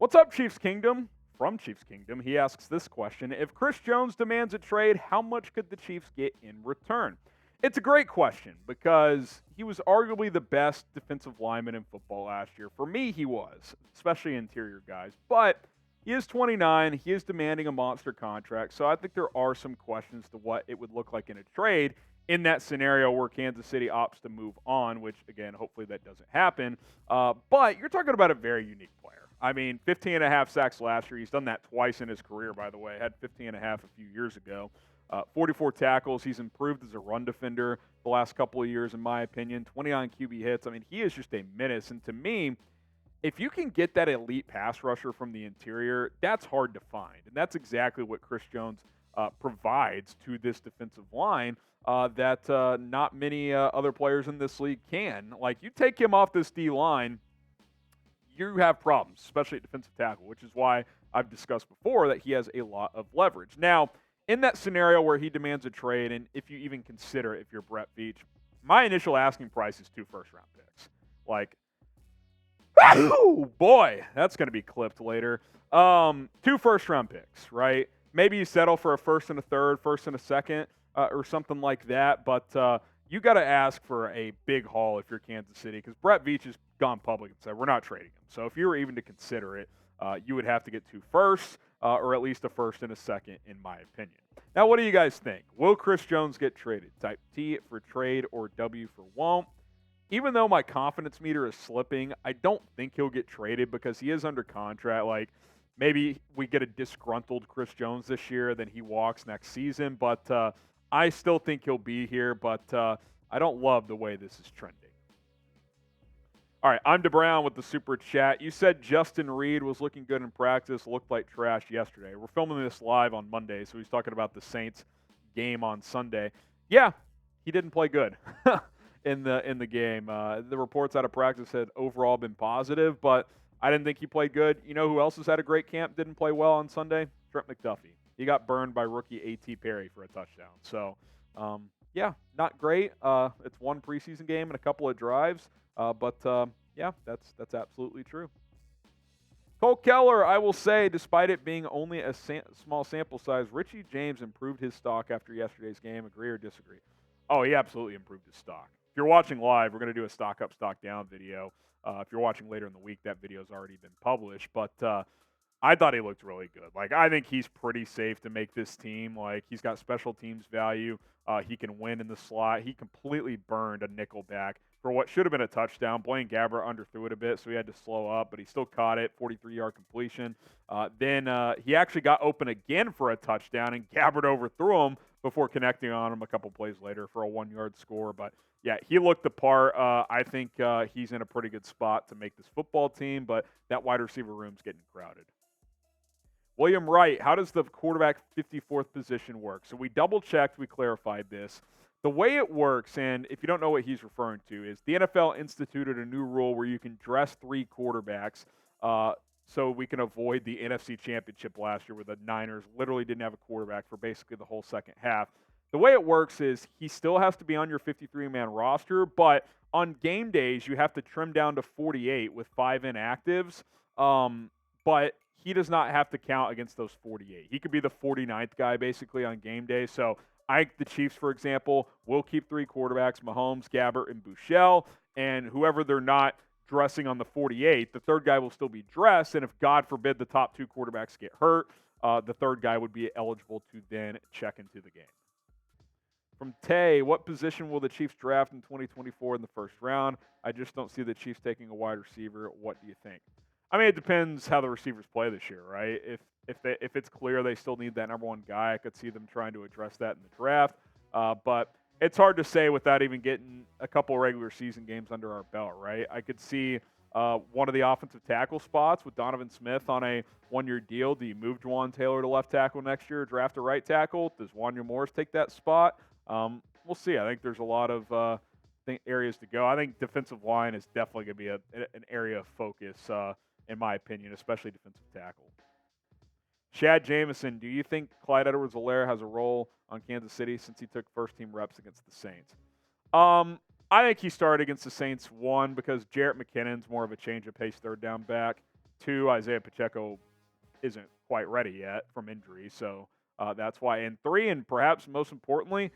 What's up, Chiefs Kingdom? From Chiefs Kingdom, he asks this question. If Chris Jones demands a trade, how much could the Chiefs get in return? It's a great question because he was arguably the best defensive lineman in football last year. For me, he was, especially interior guys. But he is 29. He is demanding a monster contract. So I think there are some questions to what it would look like in a trade in that scenario where Kansas City opts to move on, which, again, hopefully that doesn't happen. But you're talking about a very unique player. I mean, 15 and a half sacks last year. He's done that twice in his career, by the way. Had 15 and a half a few years ago. 44 tackles. He's improved as a run defender the last couple of years, in my opinion. 29 QB hits. I mean, he is just a menace. And to me, if you can get that elite pass rusher from the interior, that's hard to find. And that's exactly what Chris Jones provides to this defensive line that not many other players in this league can. Like, you take him off this D-line, you have problems, especially at defensive tackle, which is why I've discussed before that he has a lot of leverage. Now, in that scenario where he demands a trade, and if you even consider it, if you're Brett Veach, my initial asking price is 2 first-round picks. Like, oh boy, that's going to be clipped later. 2 first-round picks, right? Maybe you settle for a first and a third, first and a second, or something like that. But you got to ask for a big haul if you're Kansas City, because Brett Veach has gone public and said we're not trading him. So if you were even to consider it, you would have to get 2 firsts, or at least a first and a second, in my opinion. Now, what do you guys think? Will Chris Jones get traded? Type T for trade or W for won't. Even though my confidence meter is slipping, I don't think he'll get traded because he is under contract. Like, maybe we get a disgruntled Chris Jones this year, then he walks next season. But I still think he'll be here, but I don't love the way this is trending. All right, I'm DeBrown with the Super Chat. You said Justin Reed was looking good in practice, looked like trash yesterday. We're filming this live on Monday, so he's talking about the Saints game on Sunday. Yeah, he didn't play good in the game. The reports out of practice had overall been positive, but I didn't think he played good. You know who else has had a great camp, didn't play well on Sunday? Trent McDuffie. He got burned by rookie A.T. Perry for a touchdown. So, yeah, not great. It's one preseason game and a couple of drives. But yeah, that's absolutely true. Cole Keller, I will say, despite it being only a small sample size, Richie James improved his stock after yesterday's game. Agree or disagree? Oh, he absolutely improved his stock. If you're watching live, we're going to do a stock up, stock down video. If you're watching later in the week, that video's already been published. But I thought he looked really good. Like, I think he's pretty safe to make this team. Like, he's got special teams value. He can win in the slot. He completely burned a nickel back for what should have been a touchdown. Blaine Gabbert underthrew it a bit, so he had to slow up, but he still caught it, 43-yard completion. Then he actually got open again for a touchdown, and Gabbert overthrew him before connecting on him a couple plays later for a 1-yard score. But, yeah, he looked the part. I think he's in a pretty good spot to make this football team, but that wide receiver room's getting crowded. William Wright, how does the quarterback 54th position work? So we double-checked, we clarified this. The way it works, and if you don't know what he's referring to, is the NFL instituted a new rule where you can dress 3 quarterbacks so we can avoid the NFC Championship last year where the Niners literally didn't have a quarterback for basically the whole second half. The way it works is he still has to be on your 53-man roster, but on game days you have to trim down to 48 with 5 inactives, but he does not have to count against those 48. He could be the 49th guy basically on game day, so the Chiefs, for example, will keep 3 quarterbacks, Mahomes, Gabbert, and Bouchel, and whoever they're not dressing on the 48, the third guy will still be dressed, and if, God forbid, the top 2 quarterbacks get hurt, the third guy would be eligible to then check into the game. From Tay, what position will the Chiefs draft in 2024 in the first round? I just don't see the Chiefs taking a wide receiver. What do you think? I mean, it depends how the receivers play this year, right? If it's clear they still need that number 1 guy, I could see them trying to address that in the draft. But it's hard to say without even getting a couple regular season games under our belt, right? I could see one of the offensive tackle spots with Donovan Smith on a 1-year deal. Do you move Juwan Taylor to left tackle next year, draft a right tackle? Does Wanya Morris take that spot? We'll see. I think there's a lot of areas to go. I think defensive line is definitely going to be an area of focus, in my opinion, especially defensive tackle. Chad Jameson, do you think Clyde Edwards-Helaire has a role on Kansas City since he took first-team reps against the Saints? I think he started against the Saints, 1, because Jarrett McKinnon's more of a change-of-pace third-down back. 2, Isaiah Pacheco isn't quite ready yet from injury, so that's why. And 3, and perhaps most importantly,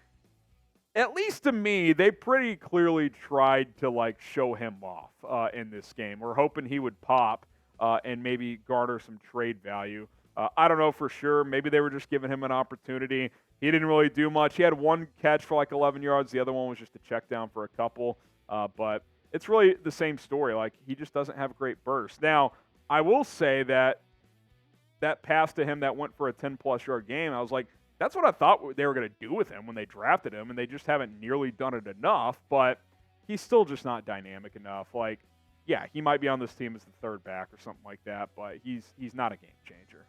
at least to me, they pretty clearly tried to like show him off in this game. We're hoping he would pop and maybe garner some trade value. I don't know for sure. Maybe they were just giving him an opportunity. He didn't really do much. He had one catch for like 11 yards. The other one was just a check down for a couple. But it's really the same story. Like, he just doesn't have great burst. Now, I will say that pass to him that went for a 10-plus yard game, I was like, that's what I thought they were going to do with him when they drafted him, and they just haven't nearly done it enough. But he's still just not dynamic enough. Like, yeah, he might be on this team as the third back or something like that, but he's not a game changer.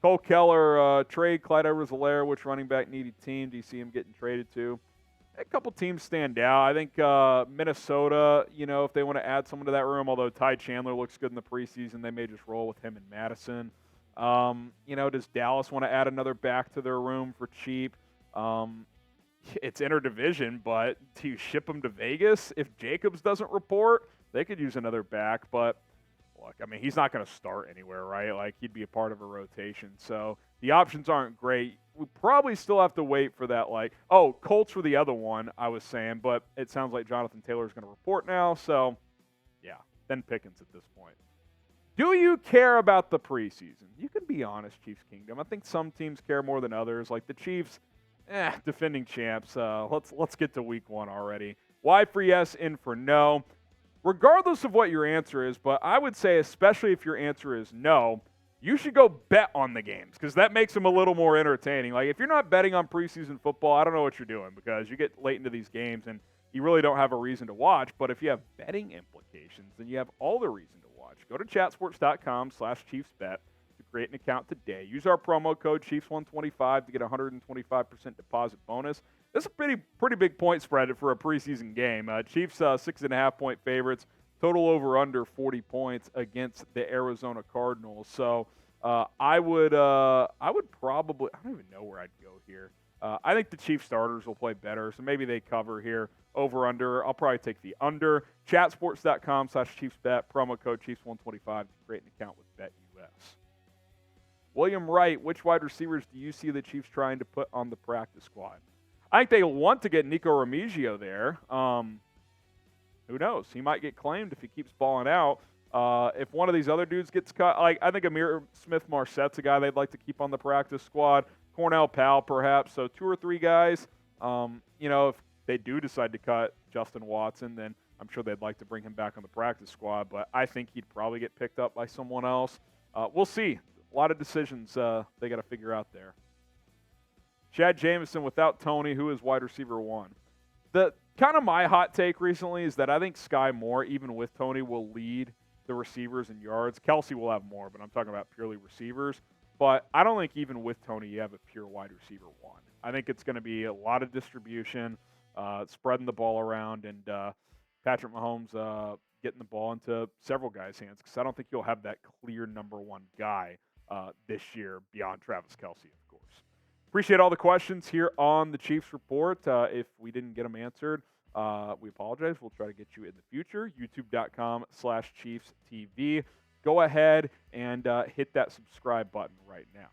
Cole Keller, trade Clyde Edwards-Helaire. Which running back needy team do you see him getting traded to? A couple teams stand out. I think Minnesota, if they want to add someone to that room, although Ty Chandler looks good in the preseason, they may just roll with him and Madison. Does Dallas want to add another back to their room for cheap? It's interdivision, but do you ship him to Vegas? If Jacobs doesn't report, they could use another back, but look, I mean, he's not going to start anywhere, right? Like, he'd be a part of a rotation. So the options aren't great. We probably still have to wait for that, Colts were the other one I was saying, but it sounds like Jonathan Taylor is going to report now. So, yeah, then Pickens at this point. Do you care about the preseason? You can be honest, Chiefs Kingdom. I think some teams care more than others. Like the Chiefs, defending champs. Let's get to week 1 already. Y for yes, in for no. Regardless of what your answer is, but I would say especially if your answer is no, you should go bet on the games because that makes them a little more entertaining. Like, if you're not betting on preseason football, I don't know what you're doing because you get late into these games and you really don't have a reason to watch. But if you have betting implications, then you have all the reason to watch. Go to chatsports.com/ChiefsBet to create an account today. Use our promo code Chiefs125 to get a 125% deposit bonus. This is a pretty big point spread for a preseason game. Chiefs 6.5-point favorites. Total over under 40 points against the Arizona Cardinals. So I would probably, I don't even know where I'd go here. I think the Chiefs starters will play better, so maybe they cover here. Over under. I'll probably take the under. Chatsports.com/ChiefsBet. Promo code Chiefs125 to create an account with BetUS. William Wright, which wide receivers do you see the Chiefs trying to put on the practice squad? I think they want to get Nico Remigio there. Who knows? He might get claimed if he keeps balling out. If one of these other dudes gets cut, I think Amir Smith-Marsette's a guy they'd like to keep on the practice squad. Cornell Powell, perhaps. So 2 or 3 guys. If they do decide to cut Justin Watson, then I'm sure they'd like to bring him back on the practice squad. But I think he'd probably get picked up by someone else. We'll see. A lot of decisions they got to figure out there. Chad Jamison without Tony, who is wide receiver 1. The kind of my hot take recently is that I think Sky Moore, even with Tony, will lead the receivers in yards. Kelsey will have more, but I'm talking about purely receivers. But I don't think even with Tony you have a pure wide receiver 1. I think it's going to be a lot of distribution, spreading the ball around, and Patrick Mahomes getting the ball into several guys' hands because I don't think you'll have that clear number 1 guy this year beyond Travis Kelsey, of course. Appreciate all the questions here on the Chiefs Report. If we didn't get them answered, we apologize. We'll try to get you in the future. YouTube.com/ChiefsTV. Go ahead and hit that subscribe button right now.